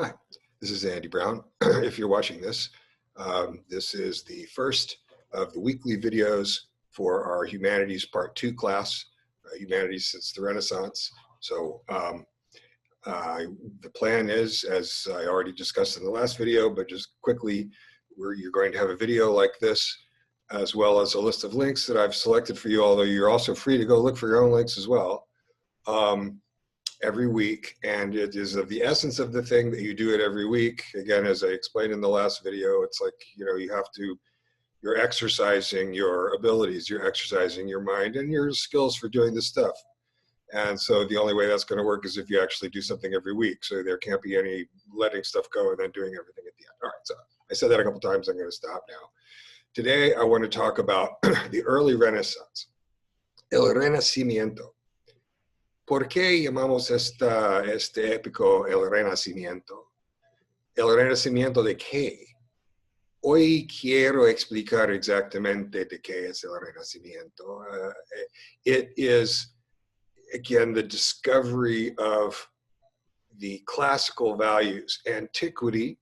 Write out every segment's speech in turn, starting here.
Hi, this is Andy Brown. If you're watching this, this is the first of the weekly videos for our Humanities Part 2 class, Humanities since the Renaissance. So the plan is, as I already discussed in the last video, but just quickly, you're going to have a video like this, as well as a list of links that I've selected for you, although you're also free to go look for your own links as well. Every week, and it is of the essence of the thing that you do it every week. Again, as I explained in the last video, it's like, you're exercising your abilities, you're exercising your mind and your skills for doing this stuff. And so the only way that's going to work is if you actually do something every week. So there can't be any letting stuff go and then doing everything at the end. All right, so I said that a couple times, I'm going to stop now. Today, I want to talk about the early Renaissance, el Renacimiento. ¿Por qué llamamos este épico el Renacimiento? ¿El Renacimiento de qué? Hoy quiero explicar exactamente de qué es el Renacimiento. It is, again, the discovery of the classical values. Antiquity,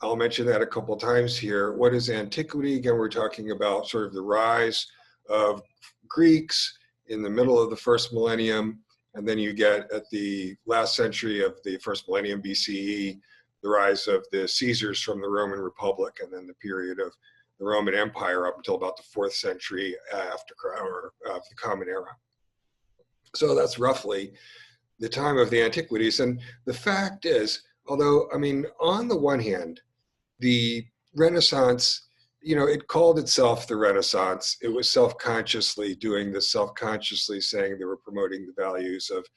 I'll mention that a couple times here. What is antiquity? Again, we're talking about sort of the rise of Greeks in the middle of the first millennium. And then you get at the last century of the first millennium BCE, the rise of the Caesars from the Roman Republic, and then the period of the Roman Empire up until about the 4th century after the Common Era. So that's roughly the time of the antiquities. And the fact is, although, I mean, on the one hand, the Renaissance, it called itself the Renaissance. It was self-consciously doing this, self-consciously saying they were promoting the values of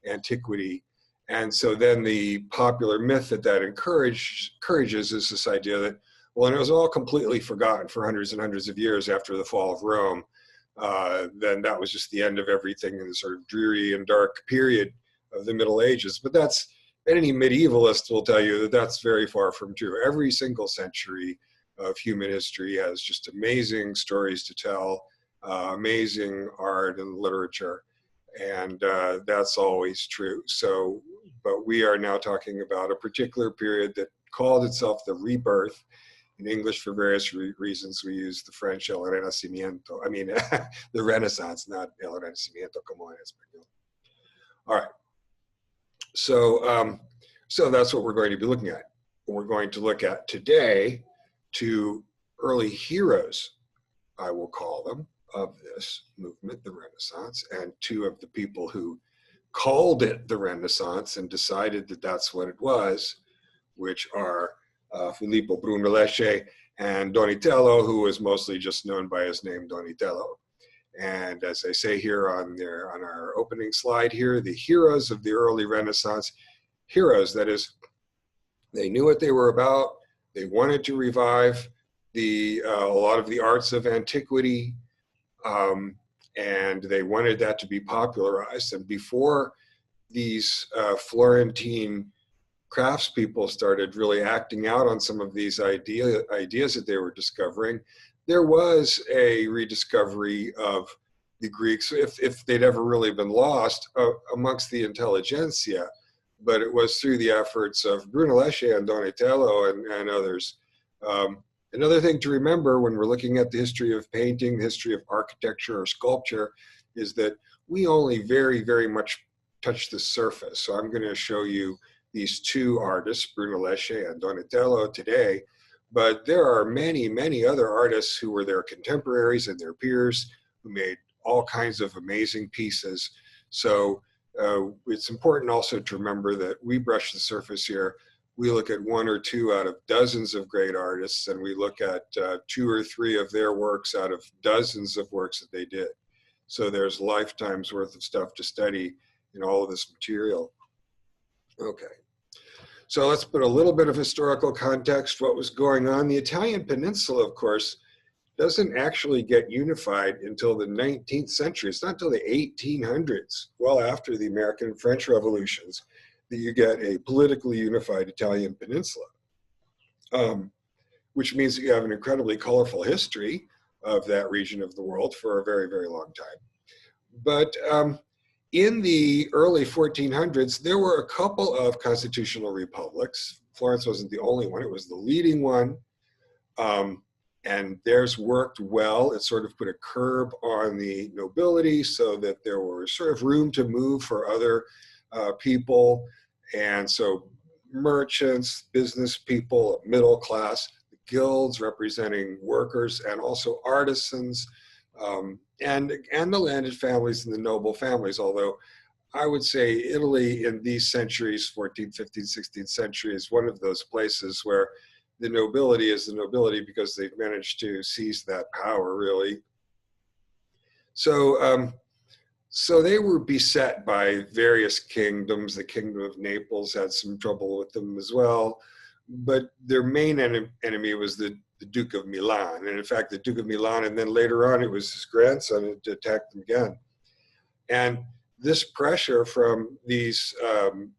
antiquity. And so then the popular myth that encourages is this idea that, well, and it was all completely forgotten for hundreds and hundreds of years after the fall of Rome. Then that was just the end of everything in the sort of dreary and dark period of the Middle Ages. But any medievalist will tell you that that's very far from true. Every single century of human history has just amazing stories to tell, amazing art and literature, and that's always true. So, but we are now talking about a particular period that called itself the rebirth. In English, for various reasons, we use the French el Renacimiento. I mean, the Renaissance, not el Renacimiento como en español. All right. So, so that's what we're going to be looking at. We're going to look at today two early heroes, I will call them, of this movement, the Renaissance, and two of the people who called it the Renaissance and decided that that's what it was, which are Filippo Brunelleschi and Donatello, who was mostly just known by his name Donatello. And as I say here on our opening slide here, the heroes of the early Renaissance, heroes, that is, they knew what they were about. They wanted to revive a lot of the arts of antiquity, and they wanted that to be popularized. And before these Florentine craftspeople started really acting out on some of these ideas that they were discovering, there was a rediscovery of the Greeks, if they'd ever really been lost, amongst the intelligentsia. But it was through the efforts of Brunelleschi and Donatello and others. Another thing to remember when we're looking at the history of painting, the history of architecture or sculpture, is that we only very, very much touch the surface. So I'm going to show you these two artists, Brunelleschi and Donatello, today. But there are many, many other artists who were their contemporaries and their peers who made all kinds of amazing pieces. So it's important also to remember that we brush the surface here. We look at one or two out of dozens of great artists, and we look at 2 or 3 of their works out of dozens of works that they did. So there's lifetimes worth of stuff to study in all of this material. Okay, so let's put a little bit of historical context, what was going on. The Italian peninsula, of course, doesn't actually get unified until the 19th century. It's not until the 1800s, well after the American and French revolutions, that you get a politically unified Italian peninsula, which means that you have an incredibly colorful history of that region of the world for a very, very long time. But In the early 1400s, there were a couple of constitutional republics. Florence wasn't the only one, it was the leading one. And theirs worked well. It sort of put a curb on the nobility so that there was sort of room to move for other people. And so merchants, business people, middle class, the guilds representing workers and also artisans, and the landed families and the noble families, although I would say Italy in these centuries, 14th, 15th, 16th century, is one of those places where the nobility is the nobility because they've managed to seize that power, really. So, so they were beset by various kingdoms. The Kingdom of Naples had some trouble with them as well. But their main enemy was the Duke of Milan. And in fact, the Duke of Milan, and then later on, it was his grandson who attacked them again. And this pressure from these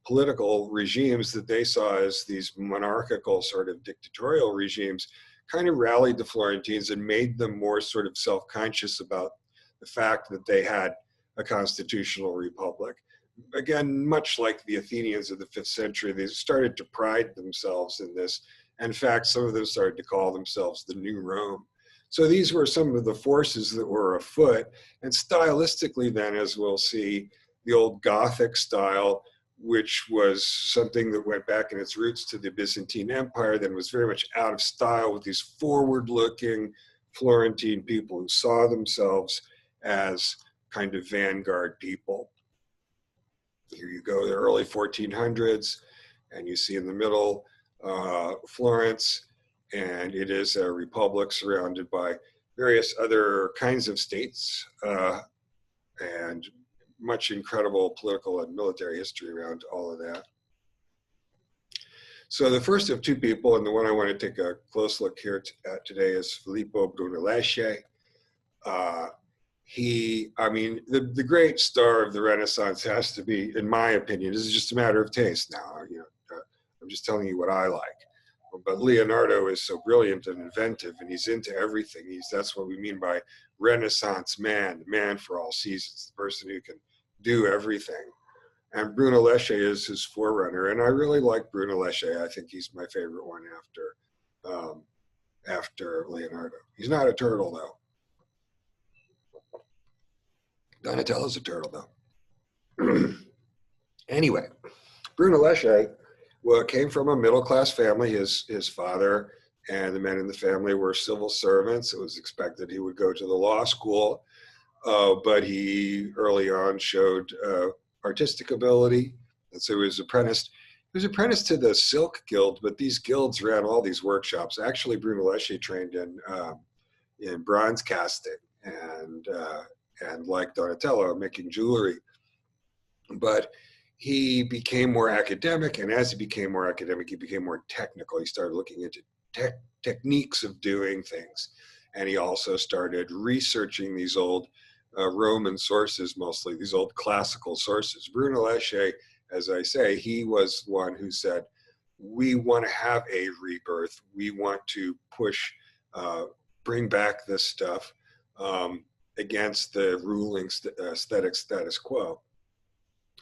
political regimes that they saw as these monarchical sort of dictatorial regimes kind of rallied the Florentines and made them more sort of self-conscious about the fact that they had a constitutional republic. Again, much like the Athenians of the 5th century, they started to pride themselves in this. In fact, some of them started to call themselves the New Rome. So these were some of the forces that were afoot. And stylistically then, as we'll see, the old Gothic style, which was something that went back in its roots to the Byzantine Empire, then was very much out of style with these forward-looking Florentine people who saw themselves as kind of vanguard people. Here you go, the early 1400s, and you see in the middle Florence, and it is a republic surrounded by various other kinds of states and much incredible political and military history around all of that. So the first of two people, and the one I want to take a close look here at today, is Filippo Brunelleschi. I mean, the great star of the Renaissance has to be, in my opinion, this is just a matter of taste now. I'm just telling you what I like. But Leonardo is so brilliant and inventive, and he's into everything. That's what we mean by Renaissance man, the man for all seasons, the person who can do everything. And Brunelleschi is his forerunner, and I really like Brunelleschi. I think he's my favorite one after Leonardo. He's not a turtle, though. Donatello's a turtle, though. Anyway, Brunelleschi came from a middle-class family. His father and the men in the family were civil servants. It was expected he would go to the law school, but he early on showed artistic ability, and so he was apprenticed. He was apprenticed to the Silk Guild, but these guilds ran all these workshops. Actually, Brunelleschi trained in bronze casting and like Donatello, making jewelry. But he became more academic, and as he became more academic, he became more technical. He started looking into techniques of doing things, and he also started researching these old Roman sources, mostly these old classical sources. Brunelleschi, as I say, he was one who said, we want to have a rebirth. We want to push, bring back this stuff against the ruling aesthetic status quo.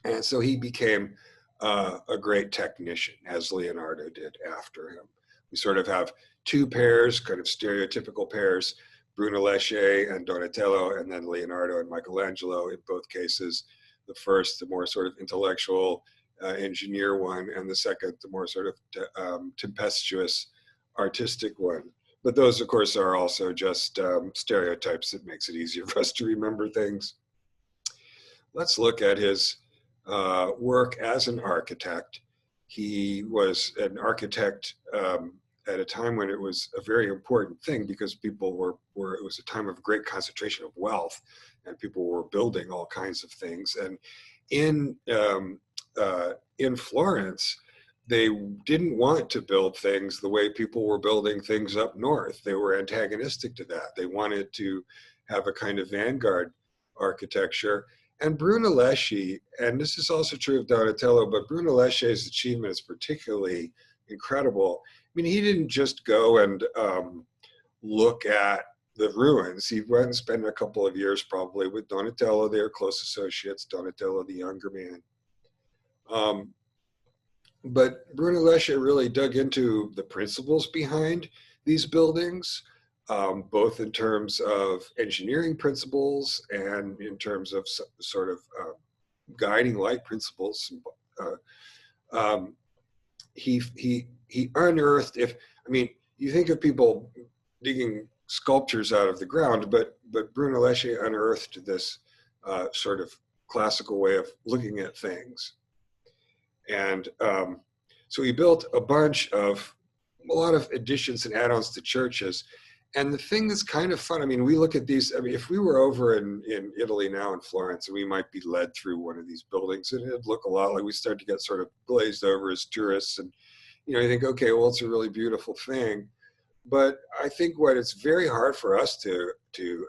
And so he became a great technician, as Leonardo did after him. We sort of have two pairs, kind of stereotypical pairs, Brunelleschi and Donatello, and then Leonardo and Michelangelo in both cases. The first, the more sort of intellectual engineer one, and the second, the more sort of tempestuous artistic one. But those, of course, are also just stereotypes that makes it easier for us to remember things. Let's look at his work as an architect. He was an architect at a time when it was a very important thing because people were it was a time of great concentration of wealth and people were building all kinds of things. And in Florence, they didn't want to build things the way people were building things up north. They were antagonistic to that. They wanted to have a kind of vanguard architecture. And Brunelleschi, and this is also true of Donatello, but Brunelleschi's achievement is particularly incredible. I mean, he didn't just go and look at the ruins. He went and spent a couple of years probably with Donatello, their close associates, Donatello the younger man. But Brunelleschi really dug into the principles behind these buildings, both in terms of engineering principles and in terms of sort of guiding light principles. Um, he unearthed, you think of people digging sculptures out of the ground, but Brunelleschi unearthed this sort of classical way of looking at things. And so he built a lot of additions and add-ons to churches. And the thing that's kind of fun, we look at these, if we were over in Italy now in Florence, and we might be led through one of these buildings, and it'd look a lot like, we start to get sort of glazed over as tourists. And, you think, okay, well, it's a really beautiful thing. But I think what it's very hard for us to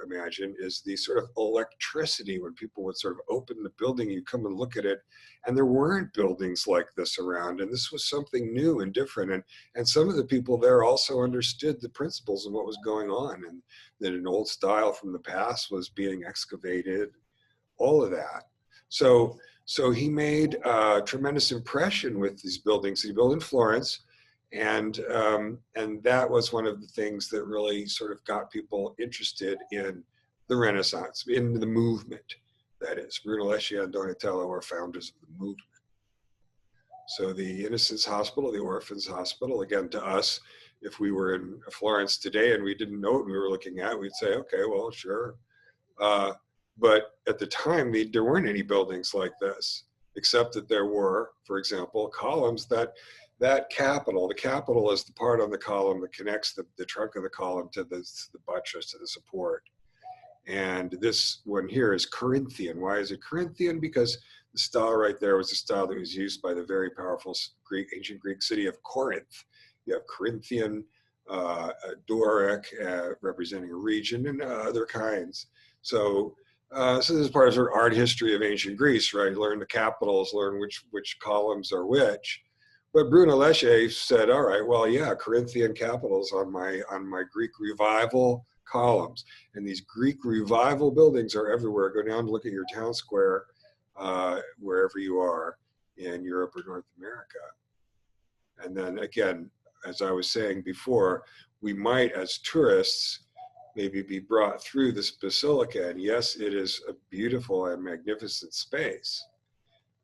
imagine is the sort of electricity when people would sort of open the building, you come and look at it, and there weren't buildings like this around. And this was something new and different. And some of the people there also understood the principles of what was going on, and that an old style from the past was being excavated, all of that. So he made a tremendous impression with these buildings he built in Florence. And that was one of the things that really sort of got people interested in the Renaissance, in the movement. That is, Brunelleschi and Donatello are founders of the movement. So the Innocents Hospital, the Orphans Hospital, again, to us, if we were in Florence today and we didn't know what we were looking at, we'd say, okay, well, sure. But at the time, there weren't any buildings like this, except that there were, for example, columns that capital, the capital is the part on the column that connects the trunk of the column to the buttress, to the support. And this one here is Corinthian. Why is it Corinthian? Because the style right there was the style that was used by the very powerful ancient Greek city of Corinth. You have Corinthian, Doric, representing a region, and other kinds. So this is part of sort of art history of ancient Greece, right? Learn the capitals, learn which columns are which. But Brunelleschi said, all right, well, yeah, Corinthian capitals on my Greek revival columns. And these Greek revival buildings are everywhere. Go down and look at your town square, wherever you are in Europe or North America. And then again, as I was saying before, we might, as tourists, maybe be brought through this basilica. And yes, it is a beautiful and magnificent space.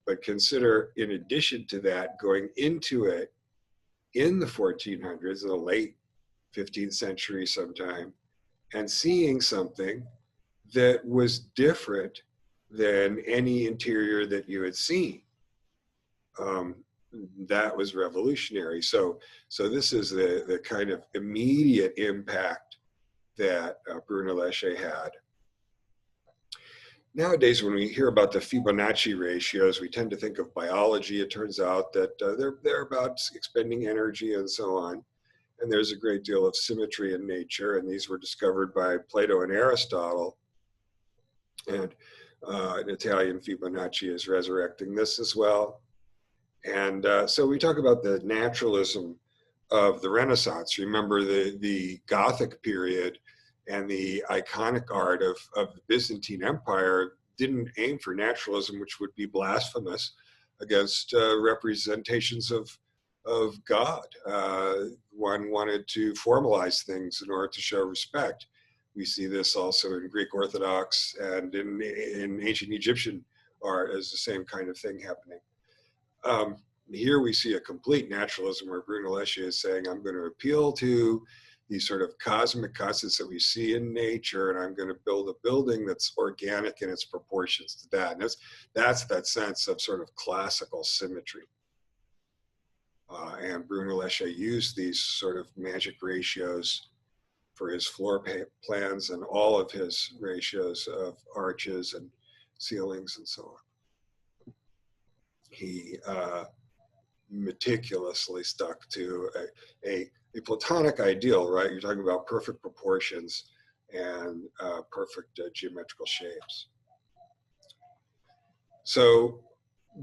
But consider, in addition to that, going into it in the 1400s, the late 15th century sometime, and seeing something that was different than any interior that you had seen. That was revolutionary. So this is the kind of immediate impact that Brunelleschi had. Nowadays, when we hear about the Fibonacci ratios, we tend to think of biology. It turns out that they're about expending energy and so on. And there's a great deal of symmetry in nature. And these were discovered by Plato and Aristotle. And an Italian Fibonacci is resurrecting this as well. And so we talk about the naturalism of the Renaissance. Remember the Gothic period and the iconic art of the Byzantine Empire didn't aim for naturalism, which would be blasphemous against representations of God. One wanted to formalize things in order to show respect. We see this also in Greek Orthodox and in ancient Egyptian art as the same kind of thing happening. Here we see a complete naturalism where Brunelleschi is saying, I'm going to appeal to these sort of cosmic constants that we see in nature, and I'm going to build a building that's organic in its proportions to that. And that's that sense of sort of classical symmetry. And Brunelleschi used these sort of magic ratios for his floor plans and all of his ratios of arches and ceilings and so on. He meticulously stuck to a Platonic ideal, right? You're talking about perfect proportions and perfect geometrical shapes. So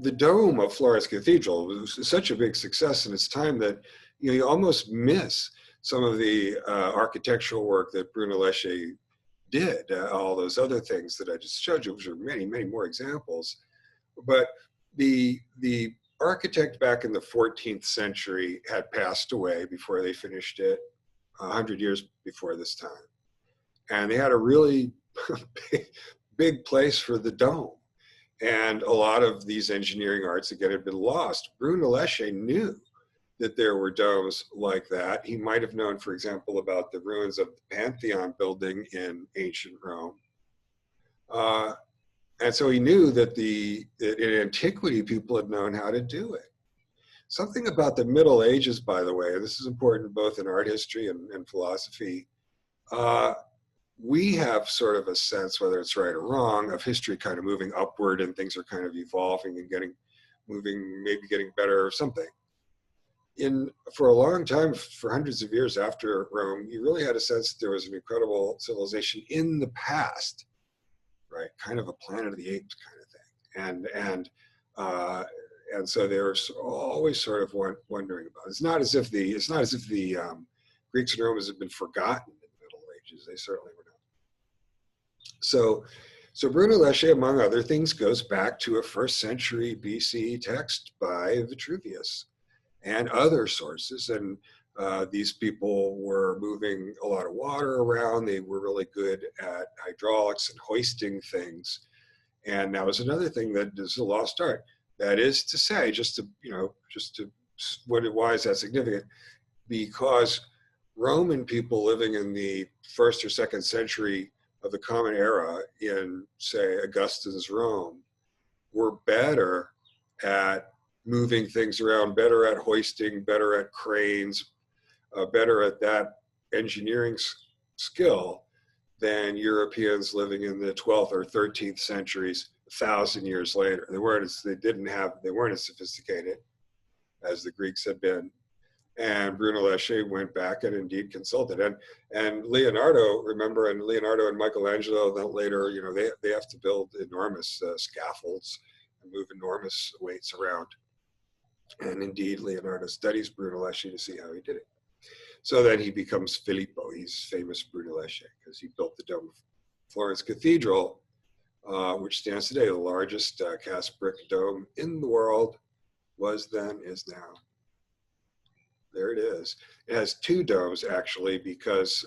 the dome of Florence Cathedral was such a big success in its time that you almost miss some of the architectural work that Brunelleschi did, all those other things that I just showed you, which are many, many more examples. But the architect back in the 14th century had passed away before they finished it, 100 years before this time. And they had a really big place for the dome. And a lot of these engineering arts, again, had been lost. Brunelleschi knew that there were domes like that. He might have known, for example, about the ruins of the Pantheon building in ancient Rome. And so he knew that in antiquity, people had known how to do it. Something about the Middle Ages, by the way, this is important both in art history and philosophy, we have sort of a sense, whether it's right or wrong, of history kind of moving upward and things are kind of evolving and maybe getting better or something. For a long time, for hundreds of years after Rome, you really had a sense that there was an incredible civilization in the past, right? Kind of a Planet of the Apes kind of thing. And so they were always sort of wondering about it. It's not as if the Greeks and Romans had been forgotten in the Middle Ages. They certainly were not. So Brunelleschi, among other things, goes back to a 1st century BC text by Vitruvius and other sources. And these people were moving a lot of water around. They were really good at hydraulics and hoisting things. And that was another thing that is a lost art. That is to say, why is that significant? Because Roman people living in the 1st or 2nd century of the Common Era in, say, Augustine's Rome, were better at moving things around, better at hoisting, better at cranes, better at that engineering skill than Europeans living in the 12th or 13th centuries, 1,000 years later. They weren't as sophisticated as the Greeks had been. And Brunelleschi went back and indeed consulted. And Leonardo, remember, and Leonardo and Michelangelo, then later, they have to build enormous scaffolds and move enormous weights around. And indeed, Leonardo studies Brunelleschi to see how he did it. So then he becomes Filippo. He's famous Brunelleschi because he built the dome of Florence Cathedral, which stands today, the largest cast brick dome in the world, was then, is now. There it is. It has 2 domes, actually, because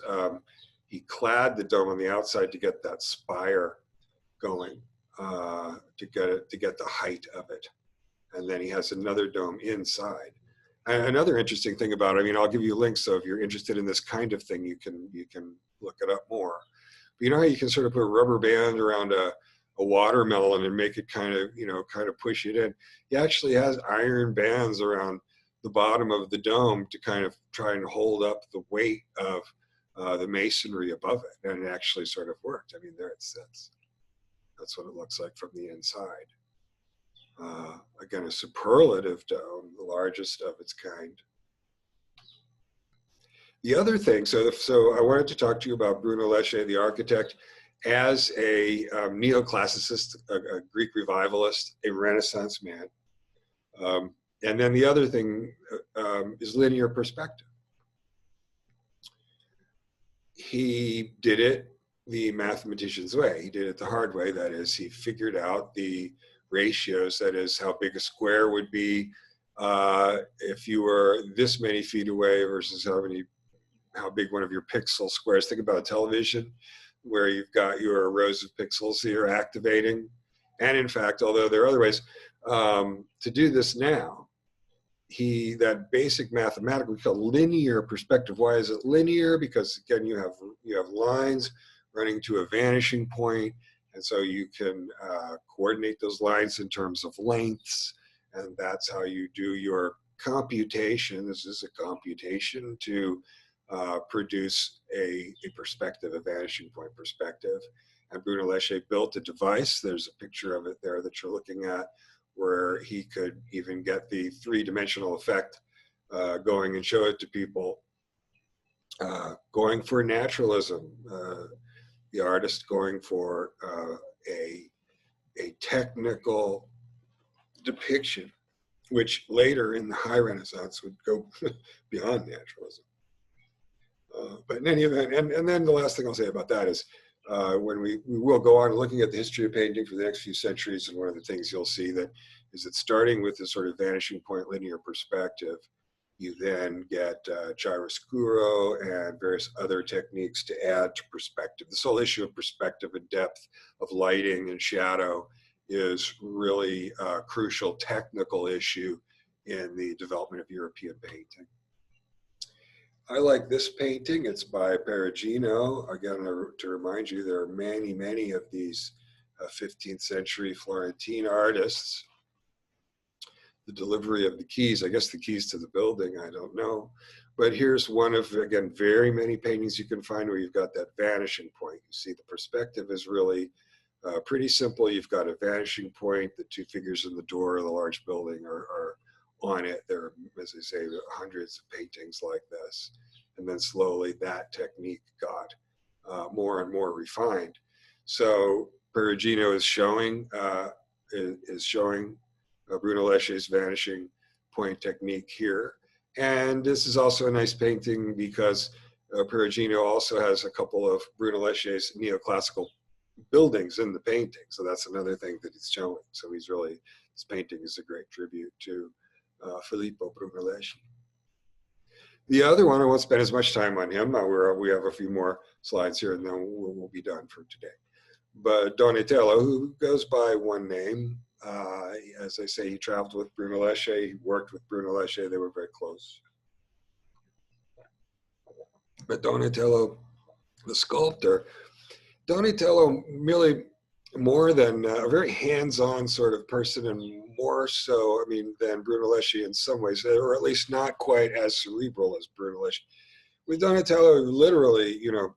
he clad the dome on the outside to get that spire going, to get the height of it. And then he has another dome inside. And another interesting thing about it, I'll give you links, so if you're interested in this kind of thing, you can look it up more. But you know how you can sort of put a rubber band around a watermelon and make it kind of push it in? He actually has iron bands around the bottom of the dome to kind of try and hold up the weight of the masonry above it. And it actually sort of worked. There it sits. That's what it looks like from the inside. Again, a superlative dome, the largest of its kind. The other thing, so I wanted to talk to you about Brunelleschi, the architect, as a neoclassicist, a Greek revivalist, a Renaissance man. And then the other thing is linear perspective. He did it the mathematician's way. He did it the hard way. That is, he figured out the ratios, that is, how big a square would be if you were this many feet away versus how big one of your pixel squares. Think about a television where you've got your rows of pixels that you're activating. And in fact, although there are other ways to do this now, that basic mathematical, we call linear perspective. Why is it linear? Because again, you have lines running to a vanishing point, and so you can coordinate those lines in terms of lengths, and that's how you do your computation. This is a computation to produce a perspective, a vanishing point perspective. And Brunelleschi built a device. There's a picture of it there that you're looking at, where he could even get the 3-dimensional effect going and show it to people. Going for naturalism, the artist going for a technical depiction, which later in the High Renaissance would go beyond naturalism. But in any event, and then the last thing I'll say about that is when we will go on looking at the history of painting for the next few centuries, and one of the things you'll see that is that starting with this sort of vanishing point linear perspective, you then get chiaroscuro and various other techniques to add to perspective. This whole issue of perspective and depth of lighting and shadow is really a crucial technical issue in the development of European painting. I like this painting. It's by Perugino. Again, to remind you, there are many, many of these 15th century Florentine artists. The delivery of the keys, I guess the keys to the building, I don't know. But here's one of, again, very many paintings you can find where you've got that vanishing point. You see the perspective is really pretty simple. You've got a vanishing point. The two figures in the door of the large building are on it. There are, as I say, hundreds of paintings like this. And then slowly that technique got more and more refined. So Perugino is showing Brunelleschi's vanishing point technique here. And this is also a nice painting because Perugino also has a couple of Brunelleschi's neoclassical buildings in the painting. So that's another thing that he's showing. So he's really, this painting is a great tribute to Filippo Brunelleschi. The other one, I won't spend as much time on him. We have a few more slides here and then we'll be done for today. But Donatello, who goes by one name, as I say, he traveled with Brunelleschi, he worked with Brunelleschi, they were very close. But Donatello, the sculptor, Donatello really more than a very hands-on sort of person, and more so, I mean, than Brunelleschi in some ways, or at least not quite as cerebral as Brunelleschi. With Donatello, literally, you know,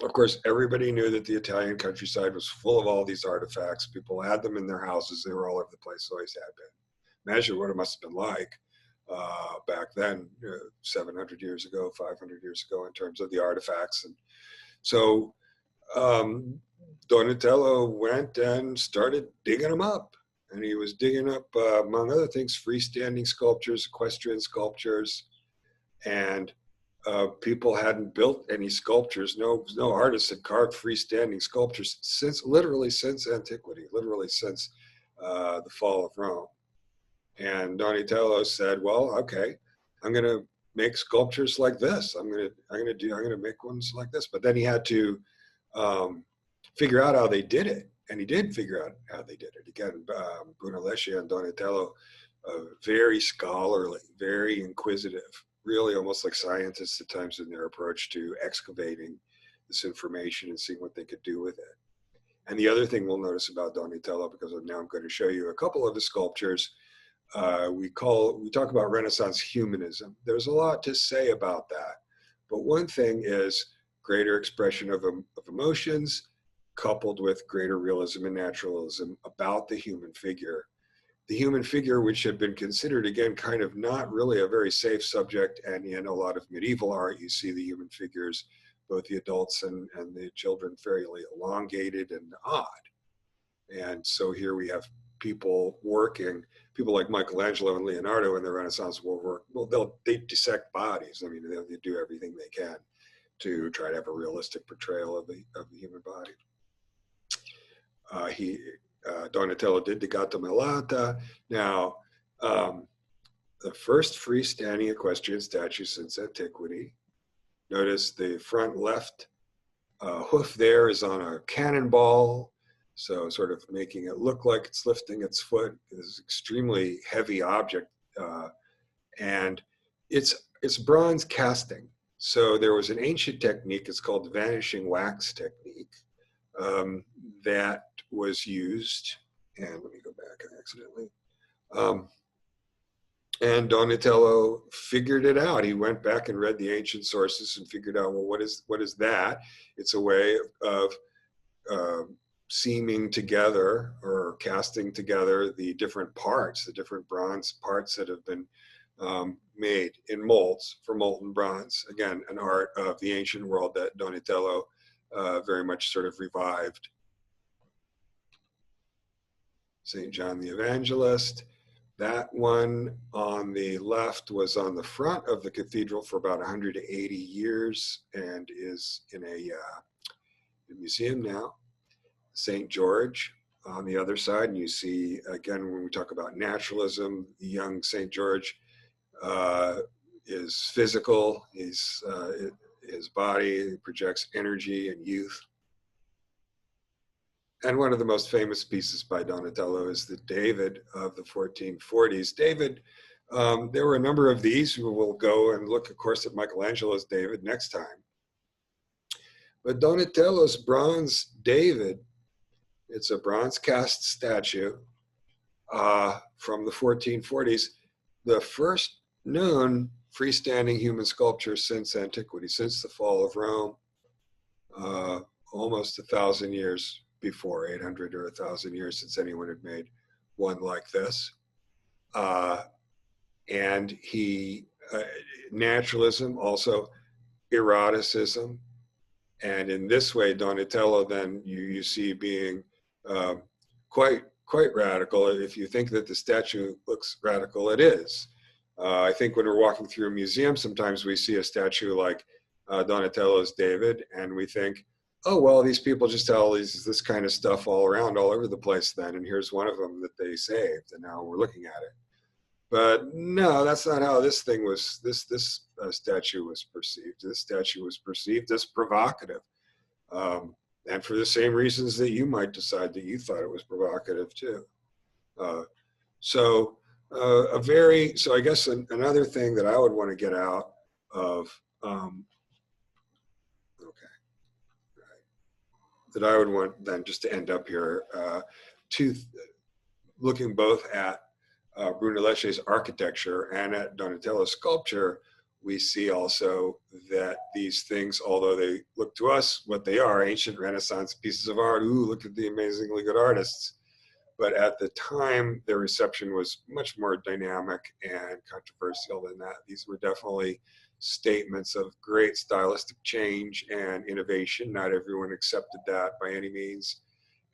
of course, everybody knew that the Italian countryside was full of all these artifacts. People had them in their houses. They were all over the place, always had been. Imagine what it must have been like back then, 700 years ago, 500 years ago, in terms of the artifacts. And so Donatello went and started digging them up. And he was digging up, among other things, freestanding sculptures, equestrian sculptures, and people hadn't built any sculptures. No artists had carved freestanding sculptures literally since antiquity, literally since the fall of Rome. And Donatello said, "Well, okay, I'm going to make sculptures like this. I'm going to make ones like this." But then he had to figure out how they did it, and he did figure out how they did it. Again, Brunelleschi and Donatello, very scholarly, very inquisitive, really almost like scientists at times in their approach to excavating this information and seeing what they could do with it. And the other thing we'll notice about Donatello, because now I'm going to show you a couple of the sculptures, we talk about Renaissance humanism. There's a lot to say about that. But one thing is greater expression of emotions coupled with greater realism and naturalism about the human figure. The human figure, which had been considered, again, kind of not really a very safe subject, and in a lot of medieval art, you see the human figures, both the adults and the children, fairly elongated and odd. And so here we have people working, people like Michelangelo and Leonardo in the Renaissance will work, well, they dissect bodies. I mean, they do everything they can to try to have a realistic portrayal of the human body. Donatello did the Gatta Melata. Now, the first freestanding equestrian statue since antiquity. Notice the front left hoof there is on a cannonball, so sort of making it look like it's lifting its foot. It's an extremely heavy object, and it's bronze casting. So there was an ancient technique, it's called the vanishing wax technique, that was used, and let me go back accidentally. And Donatello figured it out. He went back and read the ancient sources and figured out, well, what is that? It's a way of seaming together or casting together the different parts, the different bronze parts that have been made in molds for molten bronze. Again, an art of the ancient world that Donatello very much sort of revived. St. John the Evangelist. That one on the left was on the front of the cathedral for about 180 years and is in a museum now. St. George on the other side, and you see, again, when we talk about naturalism, the young St. George is physical. His body projects energy and youth. And one of the most famous pieces by Donatello is the David of the 1440s. David, there were a number of these. We will go and look, of course, at Michelangelo's David next time. But Donatello's bronze David, it's a bronze cast statue from the 1440s, the first known freestanding human sculpture since antiquity, since the fall of Rome, almost 1,000 years before, 800 or 1,000 years since anyone had made one like this. And naturalism, also eroticism. And in this way, Donatello then you see being quite radical. If you think that the statue looks radical, it is. I think when we're walking through a museum, sometimes we see a statue like Donatello's David, and we think, oh, well, these people just tell this kind of stuff all around, all over the place then, and here's one of them that they saved, and now we're looking at it. But no, that's not how this thing was, this statue was perceived. This statue was perceived as provocative. And for the same reasons that you might decide that you thought it was provocative too. So I guess another thing that I would want to get out of, that I would want then just to end up here, looking both at Brunelleschi's architecture and at Donatello's sculpture, we see also that these things, although they look to us what they are, ancient Renaissance pieces of art, ooh, look at the amazingly good artists. But at the time, their reception was much more dynamic and controversial than that. These were definitely statements of great stylistic change and innovation. Not everyone accepted that by any means.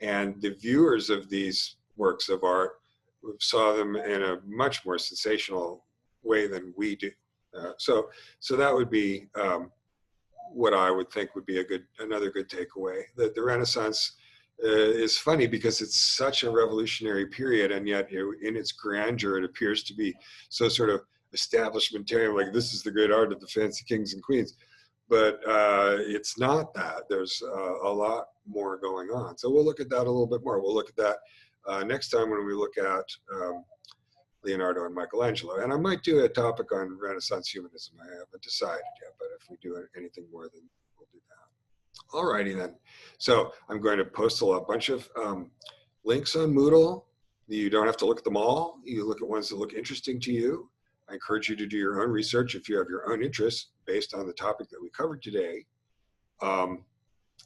And the viewers of these works of art saw them in a much more sensational way than we do. So that would be what I would think would be another good takeaway. That the Renaissance is funny because it's such a revolutionary period, and yet in its grandeur, it appears to be so sort of establishmentarian, like this is the great art of the fancy kings and queens. But it's not that. There's a lot more going on. So we'll look at that a little bit more. We'll look at that next time when we look at Leonardo and Michelangelo. And I might do a topic on Renaissance humanism. I haven't decided yet, but if we do anything more, then we'll do that. All righty then. So I'm going to post a bunch of links on Moodle. You don't have to look at them all. You look at ones that look interesting to you. I encourage you to do your own research if you have your own interests based on the topic that we covered today.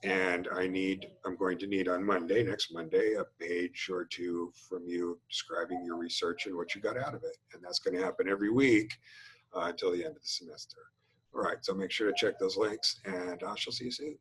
And I'm going to need on Monday, next Monday, a page or two from you describing your research and what you got out of it. And that's going to happen every week until the end of the semester. All right, so make sure to check those links, and I shall see you soon.